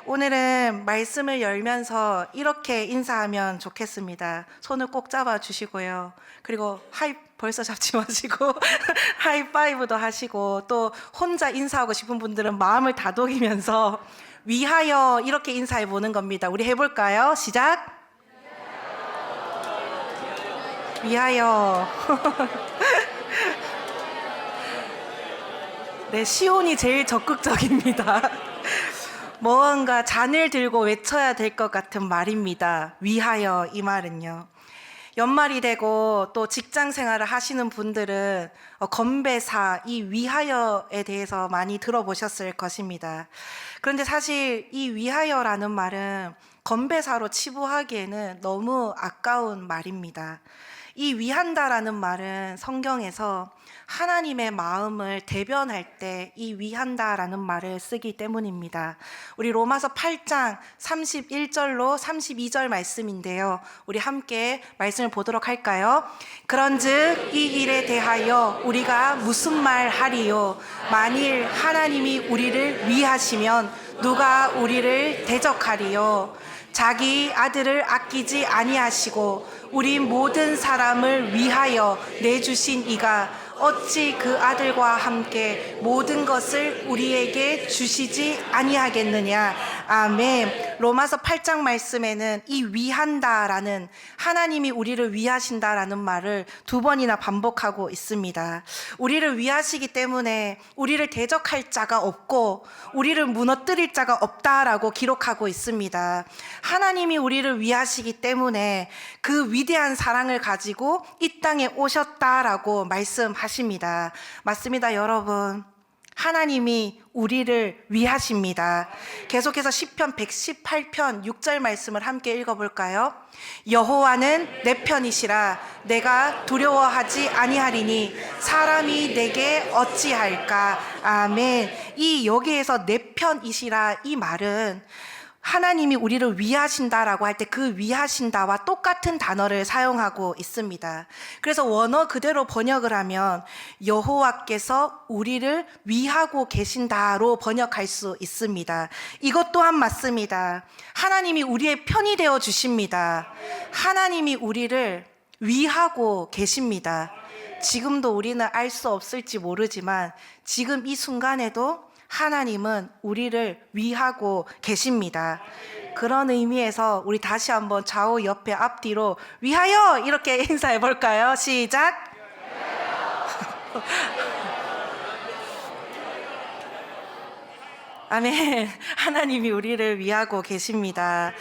오늘은 말씀을 열면서 이렇게 인사하면 좋겠습니다. 손을 꼭 잡아 주시고요. 그리고 벌써 잡지 마시고 하이파이브도 하시고, 또 혼자 인사하고 싶은 분들은 마음을 다독이면서 위하여 이렇게 인사해 보는 겁니다. 우리 해볼까요? 시작. 위하여. 네, 시온이 제일 적극적입니다. 무언가 잔을 들고 외쳐야 될 것 같은 말입니다. 위하여, 이 말은요. 연말이 되고 또 직장 생활을 하시는 분들은 건배사, 이 위하여에 대해서 많이 들어보셨을 것입니다. 그런데 사실 이 위하여라는 말은 건배사로 치부하기에는 너무 아까운 말입니다. 이 위한다라는 말은 성경에서 하나님의 마음을 대변할 때 이 위한다라는 말을 쓰기 때문입니다. 우리 로마서 8장 31절로 32절 말씀인데요. 우리 함께 말씀을 보도록 할까요? 그런즉 이 일에 대하여 우리가 무슨 말 하리요? 만일 하나님이 우리를 위하시면 누가 우리를 대적하리요? 자기 아들을 아끼지 아니하시고 우리 모든 사람을 위하여 내주신 이가 어찌 그 아들과 함께 모든 것을 우리에게 주시지 아니하겠느냐. 아멘. 로마서 8장 말씀에는 이 위한다라는, 하나님이 우리를 위하신다라는 말을 2번이나 반복하고 있습니다. 우리를 위하시기 때문에 우리를 대적할 자가 없고 우리를 무너뜨릴 자가 없다라고 기록하고 있습니다. 하나님이 우리를 위하시기 때문에 그 위대한 사랑을 가지고 이 땅에 오셨다라고 말씀하십니다. 맞습니다, 여러분. 하나님이 우리를 위하십니다. 계속해서 시편 118편 6절 말씀을 함께 읽어볼까요? 여호와는 내 편이시라 내가 두려워하지 아니하리니 사람이 내게 어찌할까. 아멘. 이 여기에서 내 편이시라, 이 말은 하나님이 우리를 위하신다라고 할 때 그 위하신다와 똑같은 단어를 사용하고 있습니다. 그래서 원어 그대로 번역을 하면 여호와께서 우리를 위하고 계신다로 번역할 수 있습니다. 이것 또한 맞습니다. 하나님이 우리의 편이 되어 주십니다. 하나님이 우리를 위하고 계십니다. 지금도 우리는 알 수 없을지 모르지만 지금 이 순간에도 하나님은 우리를 위하고 계십니다. 그런 의미에서 우리 다시 한번 좌우 옆에 앞뒤로 위하여 이렇게 인사해 볼까요? 시작. 아멘. 하나님이 우리를 위하고 계십니다.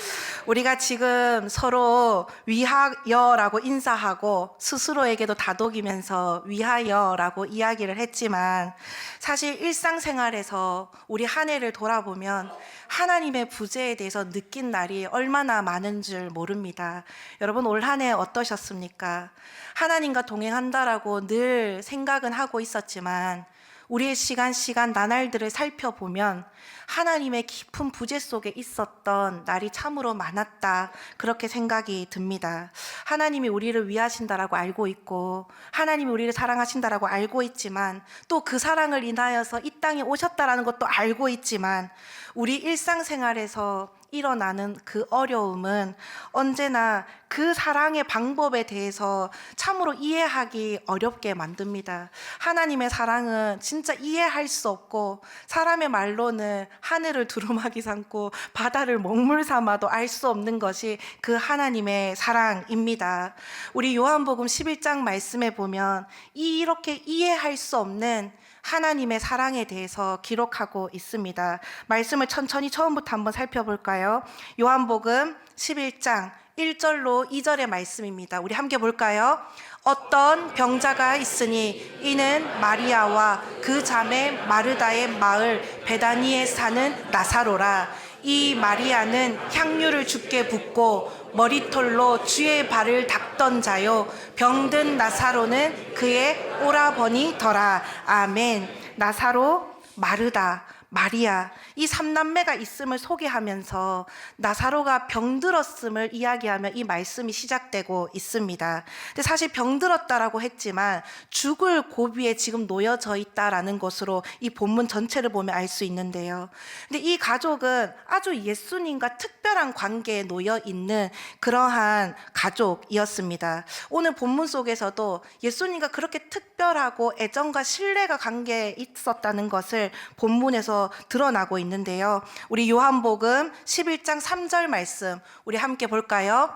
우리가 지금 서로 위하여라고 인사하고 스스로에게도 다독이면서 위하여라고 이야기를 했지만, 사실 일상생활에서 우리 한 해를 돌아보면 하나님의 부재에 대해서 느낀 날이 얼마나 많은 줄 모릅니다. 여러분, 올 한 해 어떠셨습니까? 하나님과 동행한다라고 늘 생각은 하고 있었지만 우리의 시간 나날들을 살펴보면 하나님의 깊은 부재 속에 있었던 날이 참으로 많았다, 그렇게 생각이 듭니다. 하나님이 우리를 위하신다라고 알고 있고 하나님이 우리를 사랑하신다라고 알고 있지만, 또 그 사랑을 인하여서 이 땅에 오셨다라는 것도 알고 있지만, 우리 일상생활에서 일어나는 그 어려움은 언제나 그 사랑의 방법에 대해서 참으로 이해하기 어렵게 만듭니다. 하나님의 사랑은 진짜 이해할 수 없고, 사람의 말로는 하늘을 두루마기 삼고 바다를 먹물 삼아도 알 수 없는 것이 그 하나님의 사랑입니다. 우리 요한복음 11장 말씀에 보면 이렇게 이해할 수 없는 하나님의 사랑에 대해서 기록하고 있습니다. 말씀을 천천히 처음부터 한번 살펴볼까요? 요한복음 11장 1절로 2절의 말씀입니다. 우리 함께 볼까요? 어떤 병자가 있으니 이는 마리아와 그 자매 마르다의 마을 베다니에 사는 나사로라. 이 마리아는 향유를 주께 붓고 머리털로 주의 발을 닦던 자요, 병든 나사로는 그의 오라버니더라. 아멘. 나사로, 마르다, 마리아, 이 삼남매가 있음을 소개하면서 나사로가 병들었음을 이야기하며 이 말씀이 시작되고 있습니다. 근데 사실 병들었다라고 했지만 죽을 고비에 지금 놓여져 있다라는 것으로 이 본문 전체를 보면 알 수 있는데요. 근데 이 가족은 아주 예수님과 특별한 관계에 놓여 있는 그러한 가족이었습니다. 오늘 본문 속에서도 예수님과 그렇게 특별하고 애정과 신뢰가 관계에 있었다는 것을 본문에서 드러나고 있는데요. 우리 요한복음 11장 3절 말씀 우리 함께 볼까요?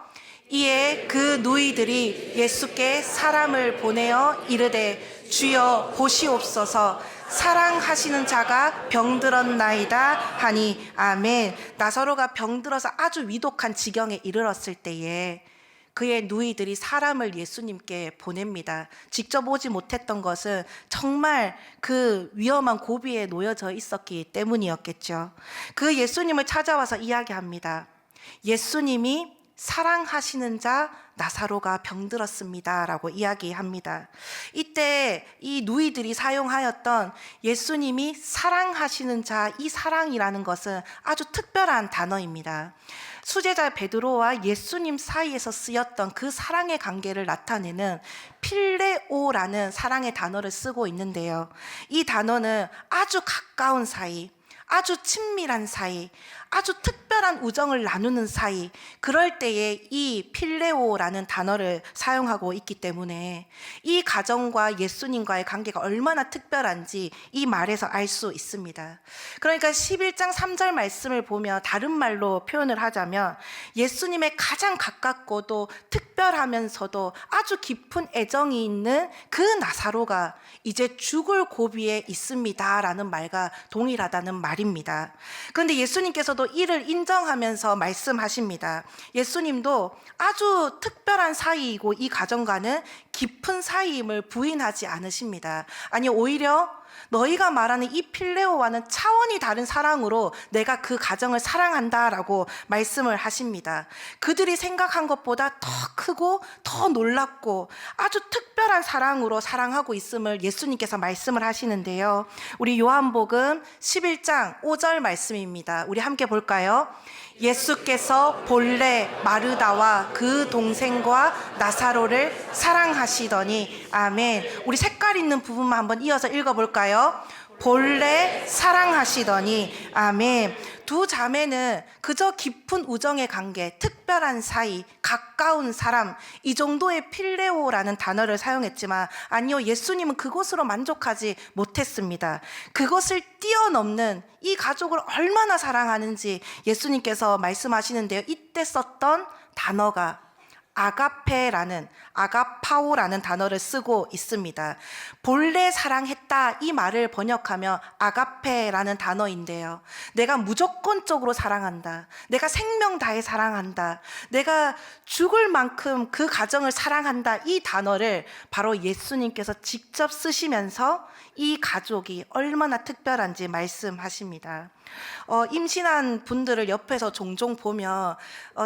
이에 그 누이들이 예수께 사람을 보내어 이르되 주여 보시옵소서 사랑하시는 자가 병들었나이다 하니 아멘. 나사로가 병들어서 아주 위독한 지경에 이르렀을 때에 그의 누이들이 사람을 예수님께 보냅니다. 직접 오지 못했던 것은 정말 그 위험한 고비에 놓여져 있었기 때문이었겠죠. 그 예수님을 찾아와서 이야기합니다. 예수님이 사랑하시는 자 나사로가 병들었습니다 라고 이야기합니다. 이때 이 누이들이 사용하였던 예수님이 사랑하시는 자, 이 사랑이라는 것은 아주 특별한 단어입니다. 수제자 베드로와 예수님 사이에서 쓰였던 그 사랑의 관계를 나타내는 필레오라는 사랑의 단어를 쓰고 있는데요. 이 단어는 아주 가까운 사이, 아주 친밀한 사이, 아주 특별한 우정을 나누는 사이, 그럴 때에 이 필레오라는 단어를 사용하고 있기 때문에 이 가정과 예수님과의 관계가 얼마나 특별한지 이 말에서 알 수 있습니다. 그러니까 11장 3절 말씀을 보면 다른 말로 표현을 하자면 예수님의 가장 가깝고도 특별하면서도 아주 깊은 애정이 있는 그 나사로가 이제 죽을 고비에 있습니다 라는 말과 동일하다는 말입니다. 그런데 예수님께서도 이를 인정하면서 말씀하십니다. 예수님도 아주 특별한 사이이고 이 가정과는 깊은 사이임을 부인하지 않으십니다. 아니 오히려 너희가 말하는 이 필레오와는 차원이 다른 사랑으로 내가 그 가정을 사랑한다라고 말씀을 하십니다. 그들이 생각한 것보다 더 크고 더 놀랍고 아주 특별한 사랑으로 사랑하고 있음을 예수님께서 말씀을 하시는데요. 우리 요한복음 11장 5절 말씀입니다. 우리 함께 볼까요? 예수께서 본래 마르다와 그 동생과 나사로를 사랑하시더니 아멘. 우리 색깔 있는 부분만 한번 이어서 읽어볼까요? 본래 사랑하시더니 아멘. 두 자매는 그저 깊은 우정의 관계, 특별한 사이, 가까운 사람, 이 정도의 필레오라는 단어를 사용했지만 아니요, 예수님은 그것으로 만족하지 못했습니다. 그것을 뛰어넘는 이 가족을 얼마나 사랑하는지 예수님께서 말씀하시는데요. 이때 썼던 단어가 아가페라는, 아가파오라는 단어를 쓰고 있습니다. 본래 사랑했다 이 말을 번역하면 아가페라는 단어인데요. 내가 무조건적으로 사랑한다. 내가 생명 다해 사랑한다. 내가 죽을 만큼 그 가정을 사랑한다. 이 단어를 바로 예수님께서 직접 쓰시면서 이 가족이 얼마나 특별한지 말씀하십니다. 임신한 분들을 옆에서 종종 보면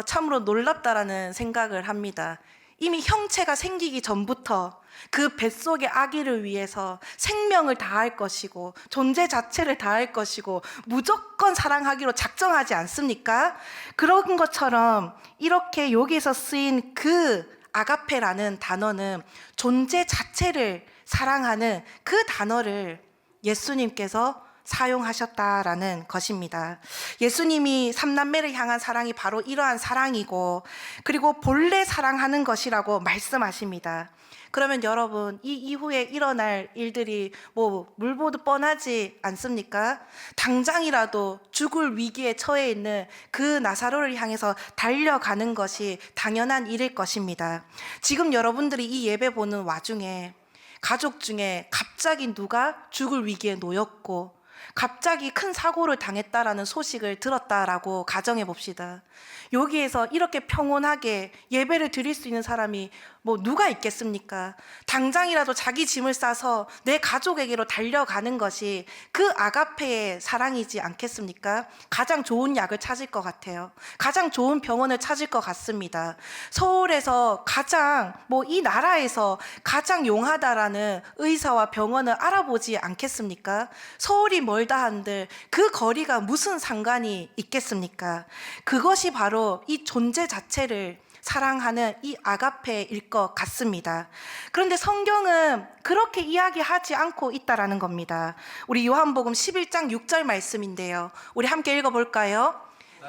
참으로 놀랍다라는 생각을 합니다. 이미 형체가 생기기 전부터 그 뱃속의 아기를 위해서 생명을 다할 것이고 존재 자체를 다할 것이고 무조건 사랑하기로 작정하지 않습니까? 그런 것처럼 이렇게 여기서 쓰인 그 아가페라는 단어는 존재 자체를 사랑하는 그 단어를 예수님께서 사용하셨다라는 것입니다. 예수님이 삼남매를 향한 사랑이 바로 이러한 사랑이고 그리고 본래 사랑하는 것이라고 말씀하십니다. 그러면 여러분, 이 이후에 일어날 일들이 물 보듯 뻔하지 않습니까? 당장이라도 죽을 위기에 처해 있는 그 나사로를 향해서 달려가는 것이 당연한 일일 것입니다. 지금 여러분들이 이 예배 보는 와중에 가족 중에 갑자기 누가 죽을 위기에 놓였고 갑자기 큰 사고를 당했다라는 소식을 들었다라고 가정해 봅시다. 여기에서 이렇게 평온하게 예배를 드릴 수 있는 사람이 누가 있겠습니까? 당장이라도 자기 짐을 싸서 내 가족에게로 달려가는 것이 그 아가페의 사랑이지 않겠습니까? 가장 좋은 약을 찾을 것 같아요. 가장 좋은 병원을 찾을 것 같습니다. 서울에서 가장 이 나라에서 가장 용하다라는 의사와 병원을 알아보지 않겠습니까? 서울이 멀다 한들 그 거리가 무슨 상관이 있겠습니까? 그것이 바로 이 존재 자체를 사랑하는 이 아가페일 것 같습니다. 그런데 성경은 그렇게 이야기하지 않고 있다라는 겁니다. 우리 요한복음 11장 6절 말씀인데요. 우리 함께 읽어볼까요?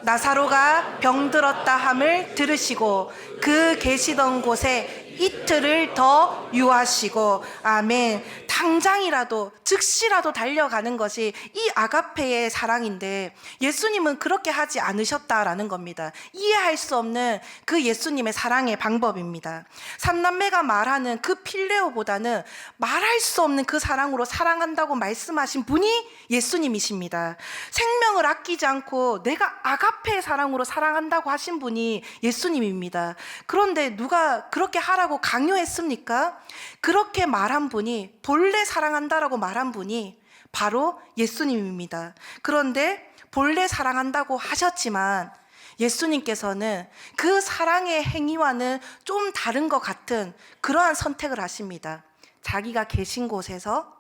나사로가 병들었다 함을 들으시고 그 계시던 곳에 이틀을 더 유하시고, 아멘. 당장이라도 즉시라도 달려가는 것이 이 아가페의 사랑인데 예수님은 그렇게 하지 않으셨다라는 겁니다. 이해할 수 없는 그 예수님의 사랑의 방법입니다. 삼남매가 말하는 그 필레오보다는 말할 수 없는 그 사랑으로 사랑한다고 말씀하신 분이 예수님이십니다. 생명을 아끼지 않고 내가 아가페의 사랑으로 사랑한다고 하신 분이 예수님입니다. 그런데 누가 그렇게 하라고 강요했습니까? 그렇게 말한 분이, 본래 사랑한다라고 말한 분이 바로 예수님입니다. 그런데 본래 사랑한다고 하셨지만 예수님께서는 그 사랑의 행위와는 좀 다른 것 같은 그러한 선택을 하십니다. 자기가 계신 곳에서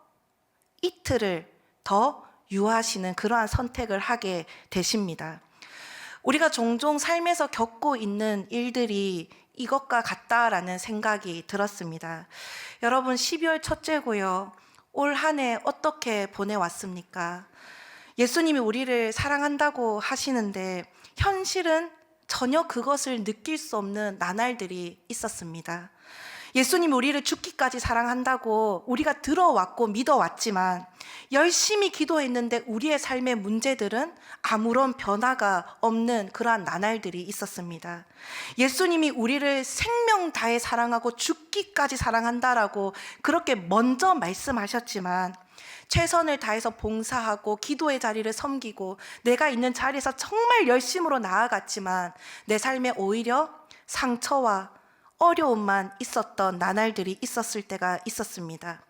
이틀을 더 유하시는 그러한 선택을 하게 되십니다. 우리가 종종 삶에서 겪고 있는 일들이 이것과 같다라는 생각이 들었습니다. 여러분, 12월 첫째고요. 올 한 해 어떻게 보내왔습니까? 예수님이 우리를 사랑한다고 하시는데 현실은 전혀 그것을 느낄 수 없는 나날들이 있었습니다. 예수님이 우리를 죽기까지 사랑한다고 우리가 들어왔고 믿어왔지만 열심히 기도했는데 우리의 삶의 문제들은 아무런 변화가 없는 그러한 나날들이 있었습니다. 예수님이 우리를 생명 다해 사랑하고 죽기까지 사랑한다라고 그렇게 먼저 말씀하셨지만 최선을 다해서 봉사하고 기도의 자리를 섬기고 내가 있는 자리에서 정말 열심으로 나아갔지만 내 삶에 오히려 상처와 어려움만 있었던 나날들이 있었을 때가 있었습니다.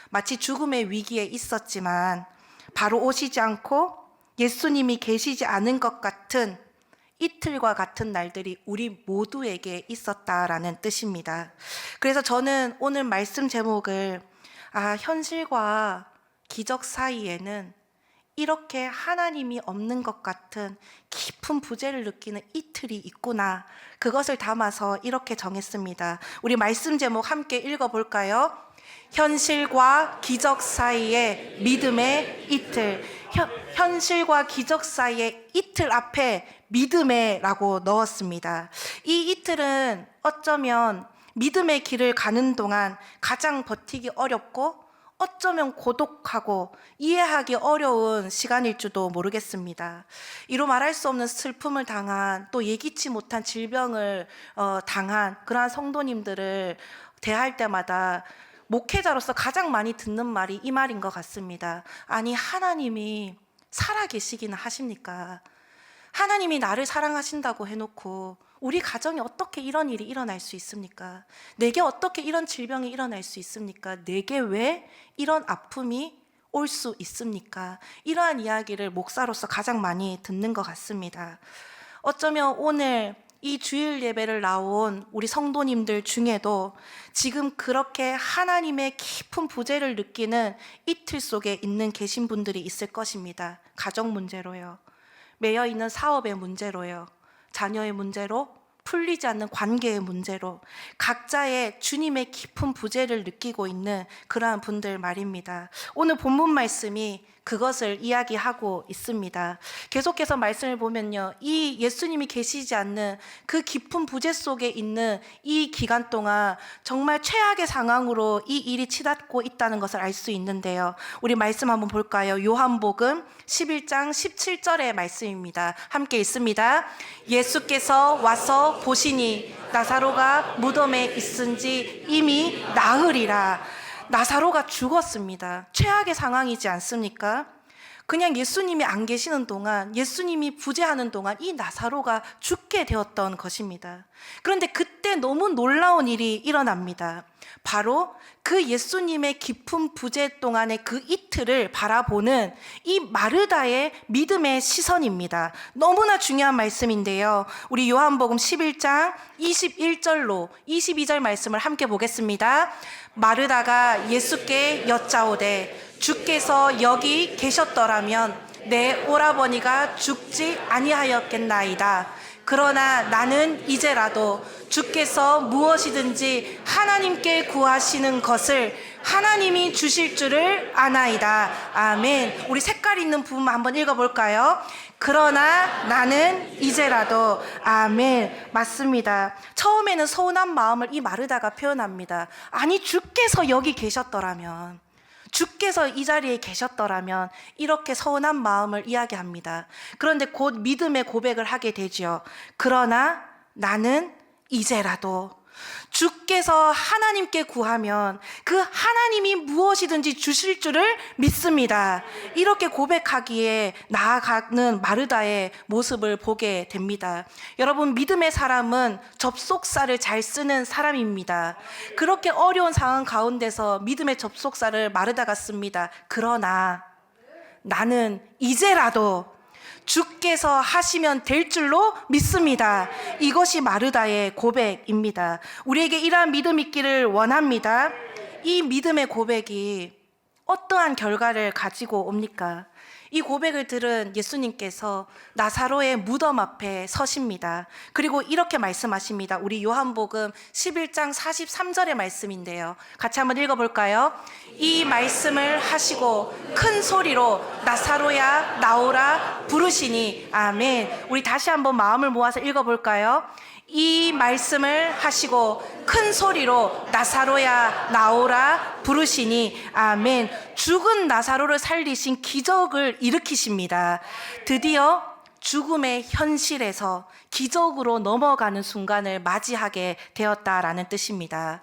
마치 죽음의 위기에 있었지만 바로 오시지 않고 예수님이 계시지 않은 것 같은 이틀과 같은 날들이 우리 모두에게 있었다라는 뜻입니다. 그래서 저는 오늘 말씀 제목을 현실과 기적 사이에는 이렇게 하나님이 없는 것 같은 깊은 부재를 느끼는 이틀이 있구나, 그것을 담아서 이렇게 정했습니다. 우리 말씀 제목 함께 읽어볼까요? 현실과 기적 사이의 믿음의 이틀. 현실과 기적 사이의 이틀 앞에 믿음의 라고 넣었습니다. 이 이틀은 어쩌면 믿음의 길을 가는 동안 가장 버티기 어렵고 어쩌면 고독하고 이해하기 어려운 시간일지도 모르겠습니다. 이로 말할 수 없는 슬픔을 당한, 또 예기치 못한 질병을 당한 그러한 성도님들을 대할 때마다 목회자로서 가장 많이 듣는 말이 이 말인 것 같습니다. 아니, 하나님이 살아계시기는 하십니까? 하나님이 나를 사랑하신다고 해놓고 우리 가정에 어떻게 이런 일이 일어날 수 있습니까? 내게 어떻게 이런 질병이 일어날 수 있습니까? 내게 왜 이런 아픔이 올 수 있습니까? 이러한 이야기를 목사로서 가장 많이 듣는 것 같습니다. 어쩌면 오늘 이 주일 예배를 나온 우리 성도님들 중에도 지금 그렇게 하나님의 깊은 부재를 느끼는 이틀 속에 계신 분들이 있을 것입니다. 가정 문제로요, 매여 있는 사업의 문제로요, 자녀의 문제로, 풀리지 않는 관계의 문제로 각자의 주님의 깊은 부재를 느끼고 있는 그러한 분들 말입니다. 오늘 본문 말씀이 그것을 이야기하고 있습니다. 계속해서 말씀을 보면요, 이 예수님이 계시지 않는 그 깊은 부재 속에 있는 이 기간 동안 정말 최악의 상황으로 이 일이 치닫고 있다는 것을 알 수 있는데요. 우리 말씀 한번 볼까요? 요한복음 11장 17절의 말씀입니다. 함께 읽습니다. 예수께서 와서 보시니 나사로가 무덤에 있은지 이미 나으리라. 나사로가 죽었습니다. 최악의 상황이지 않습니까? 그냥 예수님이 안 계시는 동안, 예수님이 부재하는 동안 이 나사로가 죽게 되었던 것입니다. 그런데 그때 너무 놀라운 일이 일어납니다. 바로 그 예수님의 깊은 부재 동안의 그 이틀을 바라보는 이 마르다의 믿음의 시선입니다. 너무나 중요한 말씀인데요. 우리 요한복음 11장 21절로 22절 말씀을 함께 보겠습니다. 마르다가 예수께 여짜오되 주께서 여기 계셨더라면 내 오라버니가 죽지 아니하였겠나이다. 그러나 나는 이제라도 주께서 무엇이든지 하나님께 구하시는 것을 하나님이 주실 줄을 아나이다. 아멘. 우리 색깔 있는 부분 한번 읽어볼까요? 그러나 나는 이제라도. 아멘. 맞습니다. 처음에는 서운한 마음을 이 마르다가 표현합니다. 아니, 주께서 여기 계셨더라면, 주께서 이 자리에 계셨더라면, 이렇게 서운한 마음을 이야기합니다. 그런데 곧 믿음의 고백을 하게 되죠. 그러나 나는 이제라도 주께서 하나님께 구하면 그 하나님이 무엇이든지 주실 줄을 믿습니다. 이렇게 고백하기에 나아가는 마르다의 모습을 보게 됩니다. 여러분, 믿음의 사람은 접속사를 잘 쓰는 사람입니다. 그렇게 어려운 상황 가운데서 믿음의 접속사를 마르다가 씁니다. 그러나 나는 이제라도 주께서 하시면 될 줄로 믿습니다. 이것이 마르다의 고백입니다. 우리에게 이러한 믿음 있기를 원합니다. 이 믿음의 고백이 어떠한 결과를 가지고 옵니까? 이 고백을 들은 예수님께서 나사로의 무덤 앞에 서십니다. 그리고 이렇게 말씀하십니다. 우리 요한복음 11장 43절의 말씀인데요. 같이 한번 읽어볼까요? 이 말씀을 하시고 큰 소리로 나사로야 나오라 부르시니. 아멘. 우리 다시 한번 마음을 모아서 읽어볼까요? 이 말씀을 하시고 큰 소리로 나사로야 나오라 부르시니. 아멘. 죽은 나사로를 살리신 기적을 일으키십니다. 드디어 죽음의 현실에서 기적으로 넘어가는 순간을 맞이하게 되었다라는 뜻입니다.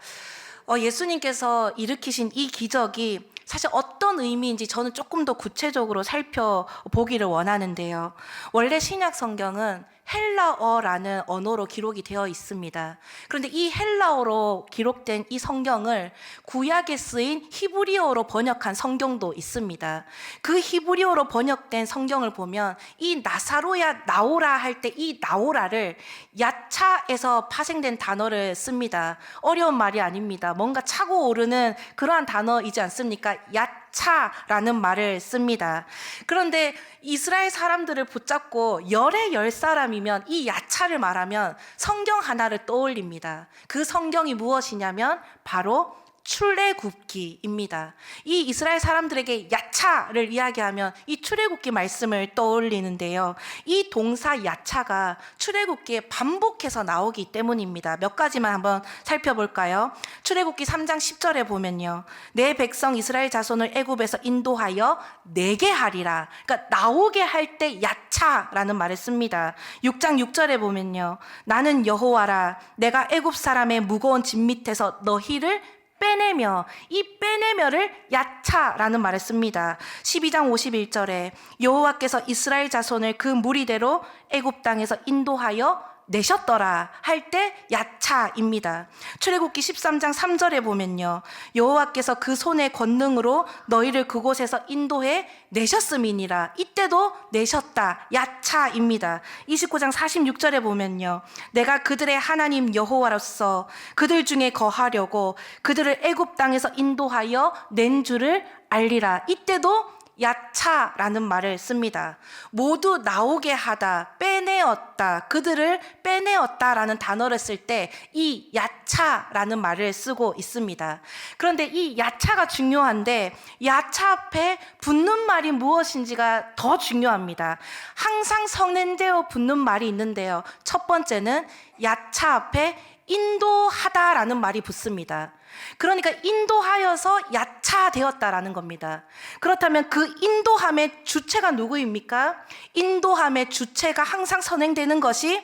예수님께서 일으키신 이 기적이 사실 어떤 의미인지 저는 조금 더 구체적으로 살펴보기를 원하는데요. 원래 신약 성경은 헬라어라는 언어로 기록이 되어 있습니다. 그런데 이 헬라어로 기록된 이 성경을 구약에 쓰인 히브리어로 번역한 성경도 있습니다. 그 히브리어로 번역된 성경을 보면 이 나사로야 나오라 할 때 이 나오라를 야차에서 파생된 단어를 씁니다. 어려운 말이 아닙니다. 뭔가 차고 오르는 그러한 단어이지 않습니까? 야차라는 말을 씁니다. 그런데 이스라엘 사람들을 붙잡고 열의 10사람이면 이 야차를 말하면 성경 하나를 떠올립니다. 그 성경이 무엇이냐면 바로 출애굽기입니다. 이 이스라엘 사람들에게 야차를 이야기하면 이 출애굽기 말씀을 떠올리는데요. 이 동사 야차가 출애굽기에 반복해서 나오기 때문입니다. 몇 가지만 한번 살펴볼까요? 출애굽기 3장 10절에 보면요. 내 백성 이스라엘 자손을 애굽에서 인도하여 내게 하리라. 그러니까 나오게 할 때 야차라는 말을 씁니다. 6장 6절에 보면요. 나는 여호와라. 내가 애굽 사람의 무거운 짐 밑에서 너희를 빼내며, 이 빼내며를 야차라는 말을 씁니다. 12장 51절에 여호와께서 이스라엘 자손을 그 무리대로 애굽 땅에서 인도하여 내셨더라 할 때 야차입니다. 출애굽기 13장 3절에 보면요. 여호와께서 그 손의 권능으로 너희를 그곳에서 인도해 내셨음이니라. 이때도 내셨다. 야차입니다. 29장 46절에 보면요. 내가 그들의 하나님 여호와로서 그들 중에 거하려고 그들을 애굽 땅에서 인도하여 낸 줄을 알리라. 이때도 야차라는 말을 씁니다. 모두 나오게 하다, 빼내었다, 그들을 빼내었다라는 단어를 쓸 때 이 야차라는 말을 쓰고 있습니다. 그런데 이 야차가 중요한데 야차 앞에 붙는 말이 무엇인지가 더 중요합니다. 항상 성행되어 붙는 말이 있는데요. 첫 번째는 야차 앞에 인도하다라는 말이 붙습니다. 그러니까 인도하여서 야차되었다라는 겁니다. 그렇다면 그 인도함의 주체가 누구입니까? 인도함의 주체가 항상 선행되는 것이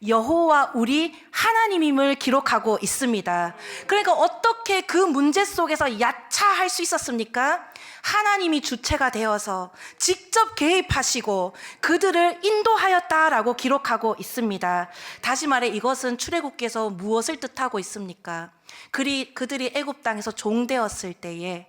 여호와 우리 하나님임을 기록하고 있습니다. 그러니까 어떻게 그 문제 속에서 야차할 수 있었습니까? 하나님이 주체가 되어서 직접 개입하시고 그들을 인도하였다라고 기록하고 있습니다. 다시 말해 이것은 출애굽기에서 무엇을 뜻하고 있습니까? 그들이 애굽 땅에서 종되었을 때에,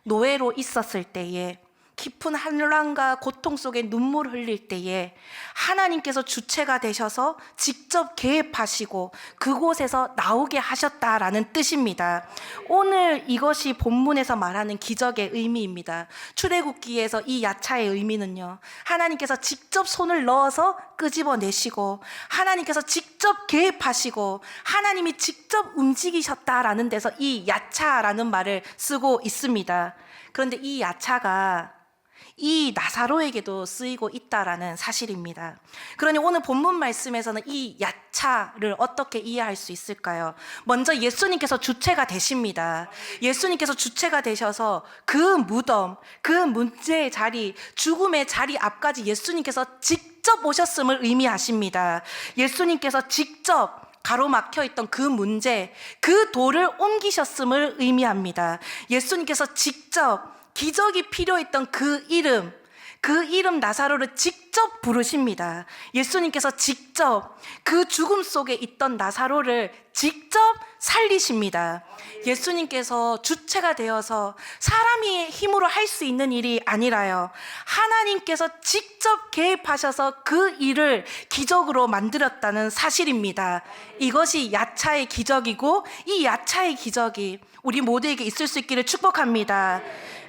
노예로 있었을 때에, 깊은 환란과 고통 속에 눈물 흘릴 때에 하나님께서 주체가 되셔서 직접 개입하시고 그곳에서 나오게 하셨다라는 뜻입니다. 오늘 이것이 본문에서 말하는 기적의 의미입니다. 출애굽기에서 이 야차의 의미는요, 하나님께서 직접 손을 넣어서 끄집어내시고 하나님께서 직접 개입하시고 하나님이 직접 움직이셨다라는 데서 이 야차라는 말을 쓰고 있습니다. 그런데 이 야차가 이 나사로에게도 쓰이고 있다라는 사실입니다. 그러니 오늘 본문 말씀에서는 이 야차를 어떻게 이해할 수 있을까요? 먼저 예수님께서 주체가 되십니다. 예수님께서 주체가 되셔서 그 무덤, 그 문제의 자리, 죽음의 자리 앞까지 예수님께서 직접 오셨음을 의미하십니다. 예수님께서 직접 가로막혀 있던 그 문제, 그 돌을 옮기셨음을 의미합니다. 예수님께서 직접 기적이 필요했던 그 이름 나사로를 직접 부르십니다. 예수님께서 직접 그 죽음 속에 있던 나사로를 직접 살리십니다. 예수님께서 주체가 되어서 사람의 힘으로 할 수 있는 일이 아니라요, 하나님께서 직접 개입하셔서 그 일을 기적으로 만들었다는 사실입니다. 이것이 야차의 기적이고 이 야차의 기적이 우리 모두에게 있을 수 있기를 축복합니다.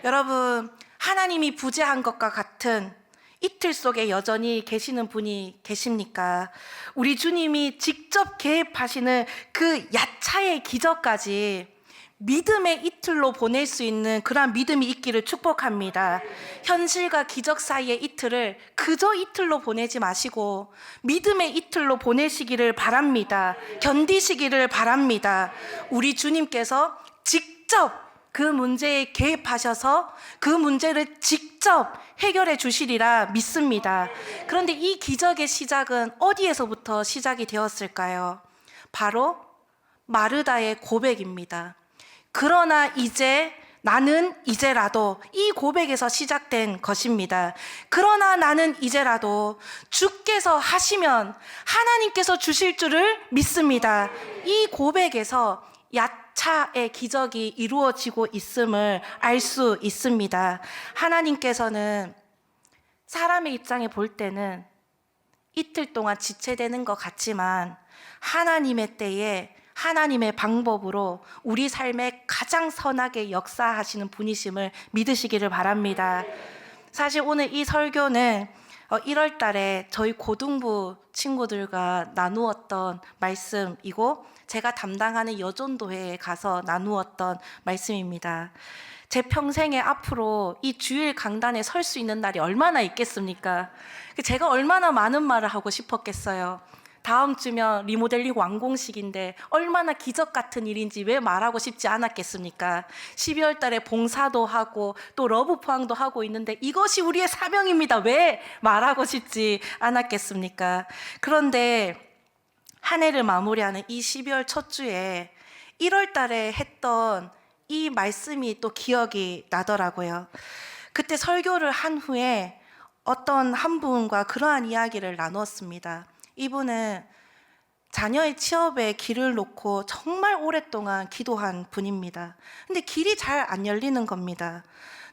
여러분, 하나님이 부재한 것과 같은 이틀 속에 여전히 계시는 분이 계십니까? 우리 주님이 직접 개입하시는 그 야차의 기적까지 믿음의 이틀로 보낼 수 있는 그러한 믿음이 있기를 축복합니다. 현실과 기적 사이의 이틀을 그저 이틀로 보내지 마시고 믿음의 이틀로 보내시기를 바랍니다. 견디시기를 바랍니다. 우리 주님께서 직접 그 문제에 개입하셔서 그 문제를 직접 해결해 주시리라 믿습니다. 그런데 이 기적의 시작은 어디에서부터 시작이 되었을까요? 바로 마르다의 고백입니다. 그러나 이제 나는 이제라도, 이 고백에서 시작된 것입니다. 그러나 나는 이제라도 주께서 하시면 하나님께서 주실 줄을 믿습니다. 이 고백에서 야차의 기적이 이루어지고 있음을 알 수 있습니다. 하나님께서는 사람의 입장에 볼 때는 이틀 동안 지체되는 것 같지만 하나님의 때에 하나님의 방법으로 우리 삶에 가장 선하게 역사하시는 분이심을 믿으시기를 바랍니다. 사실 오늘 이 설교는 1월 달에 저희 고등부 친구들과 나누었던 말씀이고 제가 담당하는 여전도회에 가서 나누었던 말씀입니다. 제 평생에 앞으로 이 주일 강단에 설 수 있는 날이 얼마나 있겠습니까? 제가 얼마나 많은 말을 하고 싶었겠어요. 다음 주면 리모델링 완공식인데 얼마나 기적 같은 일인지 왜 말하고 싶지 않았겠습니까? 12월 달에 봉사도 하고 또 러브 포항도 하고 있는데 이것이 우리의 사명입니다. 왜 말하고 싶지 않았겠습니까? 그런데 한 해를 마무리하는 이 12월 첫 주에 1월 달에 했던 이 말씀이 또 기억이 나더라고요. 그때 설교를 한 후에 어떤 한 분과 그러한 이야기를 나누었습니다. 이분은 자녀의 취업에 길을 놓고 정말 오랫동안 기도한 분입니다. 근데 길이 잘 안 열리는 겁니다.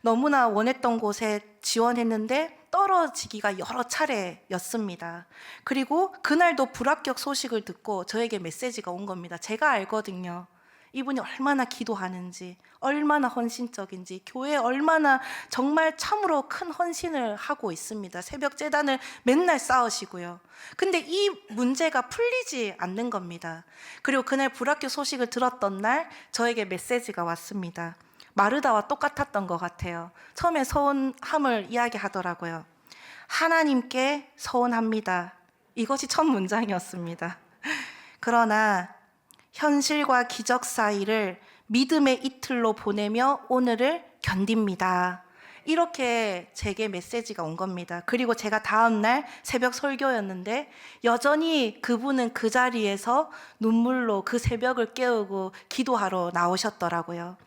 너무나 원했던 곳에 지원했는데 떨어지기가 여러 차례였습니다. 그리고 그날도 불합격 소식을 듣고 저에게 메시지가 온 겁니다. 제가 알거든요. 이분이 얼마나 기도하는지, 얼마나 헌신적인지, 교회에 얼마나 정말 참으로 큰 헌신을 하고 있습니다. 새벽 제단을 맨날 쌓으시고요. 근데 이 문제가 풀리지 않는 겁니다. 그리고 그날 불합격 소식을 들었던 날 저에게 메시지가 왔습니다. 마르다와 똑같았던 것 같아요. 처음에 서운함을 이야기하더라고요. 하나님께 서운합니다. 이것이 첫 문장이었습니다. 그러나 현실과 기적 사이를 믿음의 이틀로 보내며 오늘을 견딥니다. 이렇게 제게 메시지가 온 겁니다. 그리고 제가 다음날 새벽 설교였는데 여전히 그분은 그 자리에서 눈물로 그 새벽을 깨우고 기도하러 나오셨더라고요.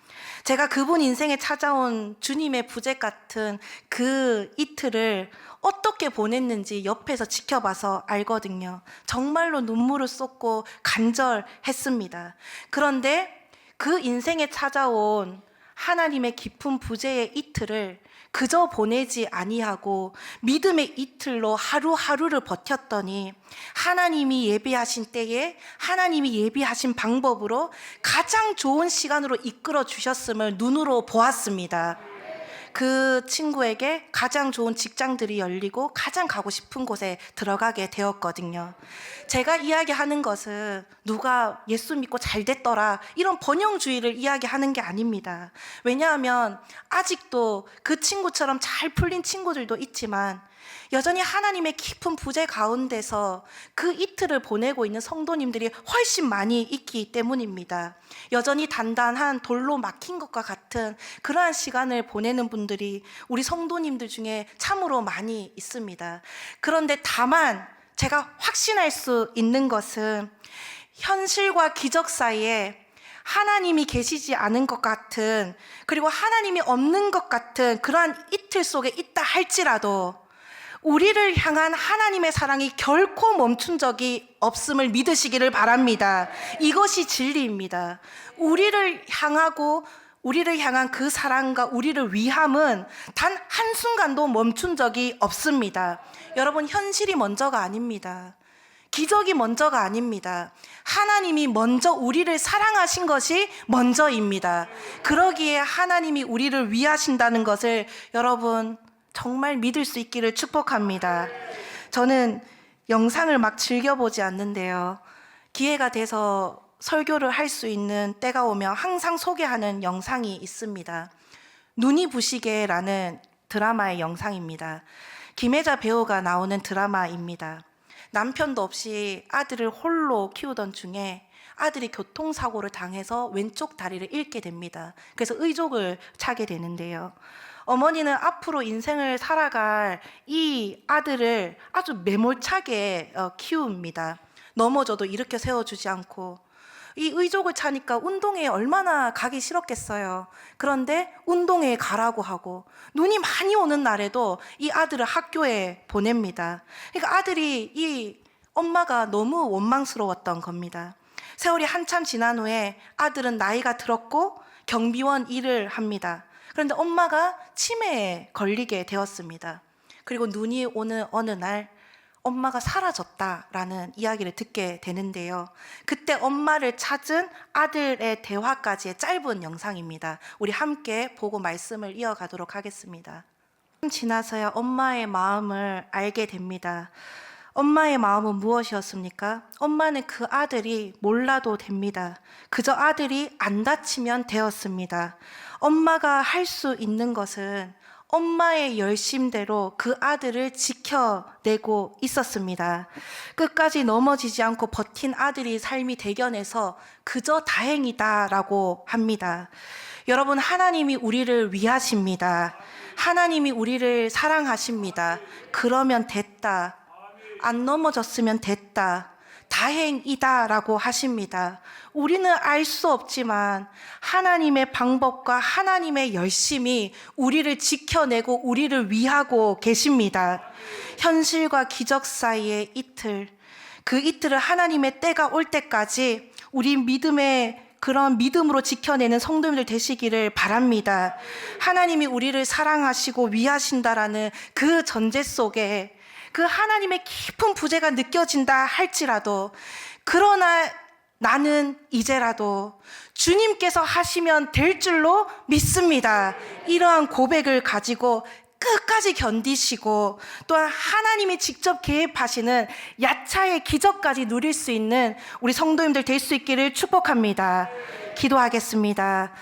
제가 그분 인생에 찾아온 주님의 부재 같은 그 이틀을 어떻게 보냈는지 옆에서 지켜봐서 알거든요. 정말로 눈물을 쏟고 간절했습니다. 그런데 그 인생에 찾아온 하나님의 깊은 부재의 이틀을 그저 보내지 아니하고 믿음의 이틀로 하루하루를 버텼더니 하나님이 예비하신 때에 하나님이 예비하신 방법으로 가장 좋은 시간으로 이끌어 주셨음을 눈으로 보았습니다. 그 친구에게 가장 좋은 직장들이 열리고 가장 가고 싶은 곳에 들어가게 되었거든요. 제가 이야기하는 것은 누가 예수 믿고 잘 됐더라 이런 번영주의를 이야기하는 게 아닙니다. 왜냐하면 아직도 그 친구처럼 잘 풀린 친구들도 있지만 여전히 하나님의 깊은 부재 가운데서 그 이틀을 보내고 있는 성도님들이 훨씬 많이 있기 때문입니다. 여전히 단단한 돌로 막힌 것과 같은 그러한 시간을 보내는 분들이 우리 성도님들 중에 참으로 많이 있습니다. 그런데 다만 제가 확신할 수 있는 것은 현실과 기적 사이에 하나님이 계시지 않은 것 같은, 그리고 하나님이 없는 것 같은 그러한 이틀 속에 있다 할지라도 우리를 향한 하나님의 사랑이 결코 멈춘 적이 없음을 믿으시기를 바랍니다. 이것이 진리입니다. 우리를 향한 그 사랑과 우리를 위함은 단 한순간도 멈춘 적이 없습니다. 여러분, 현실이 먼저가 아닙니다. 기적이 먼저가 아닙니다. 하나님이 먼저 우리를 사랑하신 것이 먼저입니다. 그러기에 하나님이 우리를 위하신다는 것을 여러분 정말 믿을 수 있기를 축복합니다. 저는 영상을 막 즐겨보지 않는데요. 기회가 돼서 설교를 할 수 있는 때가 오면 항상 소개하는 영상이 있습니다. 눈이 부시게라는 드라마의 영상입니다. 김혜자 배우가 나오는 드라마입니다. 남편도 없이 아들을 홀로 키우던 중에 아들이 교통사고를 당해서 왼쪽 다리를 잃게 됩니다. 그래서 의족을 차게 되는데요. 어머니는 앞으로 인생을 살아갈 이 아들을 아주 매몰차게 키웁니다. 넘어져도 일으켜 세워주지 않고, 이 의족을 차니까 운동회에 얼마나 가기 싫었겠어요. 그런데 운동회에 가라고 하고 눈이 많이 오는 날에도 이 아들을 학교에 보냅니다. 그러니까 아들이 이 엄마가 너무 원망스러웠던 겁니다. 세월이 한참 지난 후에 아들은 나이가 들었고 경비원 일을 합니다. 그런데 엄마가 치매에 걸리게 되었습니다. 그리고 눈이 오는 어느 날 엄마가 사라졌다라는 이야기를 듣게 되는데요. 그때 엄마를 찾은 아들의 대화까지의 짧은 영상입니다. 우리 함께 보고 말씀을 이어가도록 하겠습니다. 지나서야 엄마의 마음을 알게 됩니다. 엄마의 마음은 무엇이었습니까? 엄마는 그 아들이 몰라도 됩니다. 그저 아들이 안 다치면 되었습니다. 엄마가 할 수 있는 것은 엄마의 열심대로 그 아들을 지켜내고 있었습니다. 끝까지 넘어지지 않고 버틴 아들이 삶이 대견해서 그저 다행이다라고 합니다. 여러분, 하나님이 우리를 위하십니다. 하나님이 우리를 사랑하십니다. 그러면 됐다. 안 넘어졌으면 됐다. 다행이다라고 하십니다. 우리는 알 수 없지만 하나님의 방법과 하나님의 열심이 우리를 지켜내고 우리를 위하고 계십니다. 현실과 기적 사이의 이틀, 그 이틀을 하나님의 때가 올 때까지 우리 그런 믿음으로 지켜내는 성도님들 되시기를 바랍니다. 하나님이 우리를 사랑하시고 위하신다라는 그 전제 속에 그 하나님의 깊은 부재가 느껴진다 할지라도, 그러나 나는 이제라도 주님께서 하시면 될 줄로 믿습니다. 이러한 고백을 가지고 끝까지 견디시고 또한 하나님이 직접 개입하시는 야차의 기적까지 누릴 수 있는 우리 성도님들 될 수 있기를 축복합니다. 기도하겠습니다.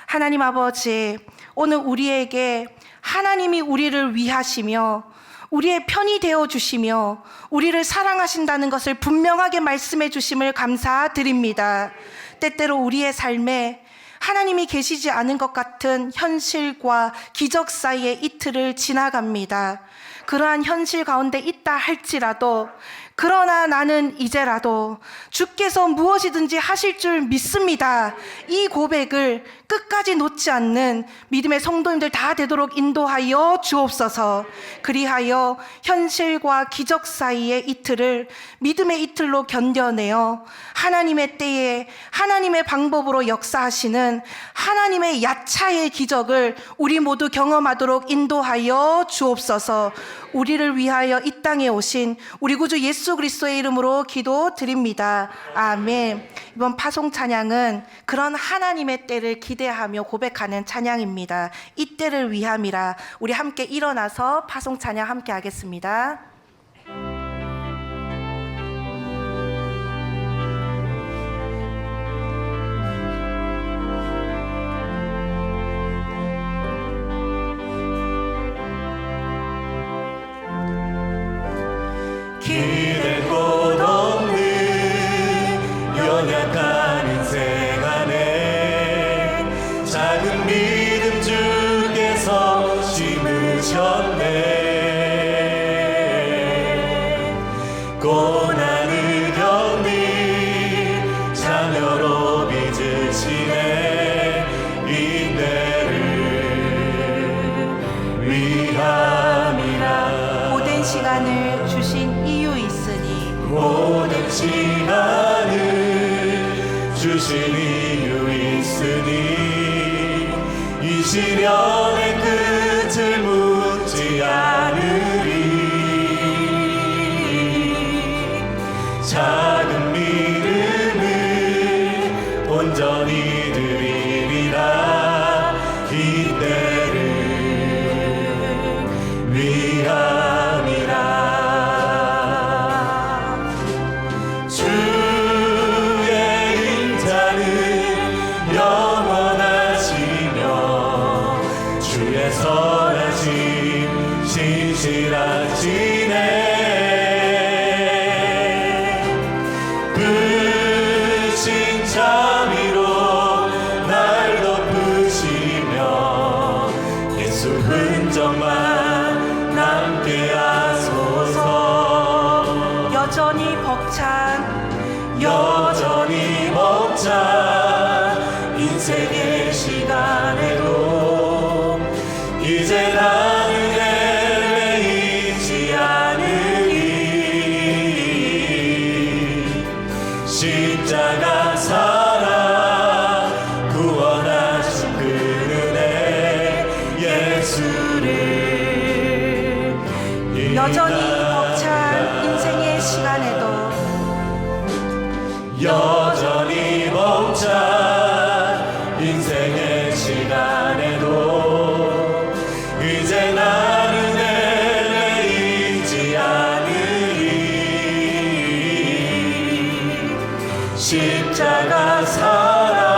하나님 아버지, 오늘 우리에게 하나님이 우리를 위하시며 우리의 편이 되어 주시며 우리를 사랑하신다는 것을 분명하게 말씀해 주심을 감사드립니다. 때때로 우리의 삶에 하나님이 계시지 않은 것 같은 현실과 기적 사이의 이틀을 지나갑니다. 그러한 현실 가운데 있다 할지라도, 그러나 나는 이제라도 주께서 무엇이든지 하실 줄 믿습니다. 이 고백을 끝까지 놓지 않는 믿음의 성도님들 다 되도록 인도하여 주옵소서. 그리하여 현실과 기적 사이의 이틀을 믿음의 이틀로 견뎌내어 하나님의 때에 하나님의 방법으로 역사하시는 하나님의 야차의 기적을 우리 모두 경험하도록 인도하여 주옵소서. 우리를 위하여 이 땅에 오신 우리 구주 예수 그리스도의 이름으로 기도드립니다. 아멘. 이번 파송 찬양은 그런 하나님의 때를 기대하며 고백하는 찬양입니다. 이 때를 위함이라. 우리 함께 일어나서 파송 찬양 함께 하겠습니다. 기댈 곳 없는 연약한 인생 안에 작은 믿음 주께서 심으셨네. 고난을 겪는 자녀로 빚으시네. 이때를 위함이라. 고된 시간을 주신 이유 있으니, 모든 시간을 주신 이유 있으니 이 시련의 끝을 묻지 않으리. 작은 믿음을 온전히 드리리라. 이때를 위함이라. 선하심 신실하시네. 크신 자비로 날 덮으시며 예수 흔적만 남게 하소서. 여전히 벅찬 인생의 시간에도 이제 나는 헤매이지 않으리. 십자가 사랑 구원하신 그 은혜 예수를 여전히 벅찬 인생의 시간에도 여전히 벅찬 인생의 시간에도 이제 나는 헤매이지 않으리. 십자가 사랑